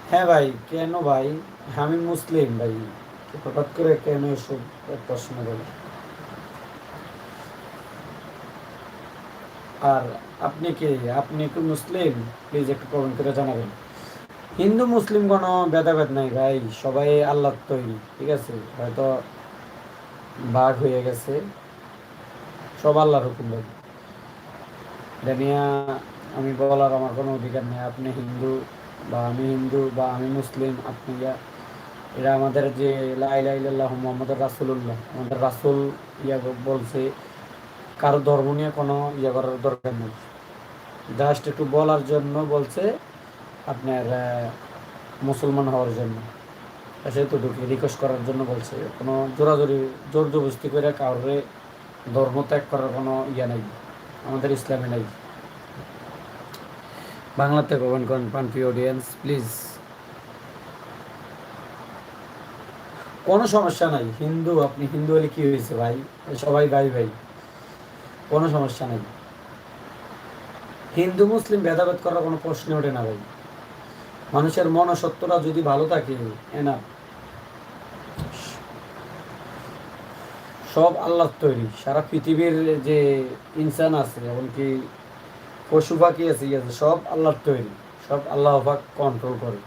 হ্যাঁ ভাই, কেন ভাই? আমি মুসলিম ভাই, হঠাৎ করে কেন এসব প্রশ্ন করে? আর আপনি কি, আপনি কি মুসলিম? প্লিজ একটু কমেন্ট করে জানাবেন। হিন্দু মুসলিম কোনো ভেদাভেদ নাই ভাই, সবাই আল্লাহর তৈরি, ঠিক আছে? হয়তো ভাগ হয়ে গেছে, সব আল্লাহর হুকুম ভাই। এটা নিয়ে আমি বলার আমার কোনো অধিকার নেই। আপনি হিন্দু বা আমি হিন্দু বা আমি মুসলিম, আপনি এরা আমাদের যে লা ইলাহা ইল্লাল্লাহু মুহাম্মাদুর রাসূলুল্লাহ, আমাদের রাসূল বলছে কারো ধর্ম নিয়ে কোনো করার দরকার নেই। জাস্ট একটু বলার জন্য বলছে আপনার মুসলমান হওয়ার জন্য, সেতুটুকু রিকোয়েস্ট করার জন্য বলছে। কোনো জোরাজোরি জোর জবরদস্তি করে কাউরে ধর্ম ত্যাগ করার কোনো নেই, আমাদের ইসলামে নেই। বাংলাতে কমেন্ট করেন পান্থী অডিয়েন্স প্লিজ। কোনো সমস্যা নাই, হিন্দু, আপনি হিন্দু হলে কি হয়েছে ভাই? সবাই ভাই ভাই, কোনো সমস্যা নাই। হিন্দু মুসলিম ভেদাভেদ করার কোনো প্রশ্ন ওঠে না ভাই। মানুষের মনসত্বটা যদি ভালো থাকে, এনা সব আল্লাহর তৈরি। সারা পৃথিবীর যে ইনসান আছে, এমনকি পশু পাখি আছে, সব আল্লাহর তৈরি, সব আল্লাহ পাক কন্ট্রোল করে।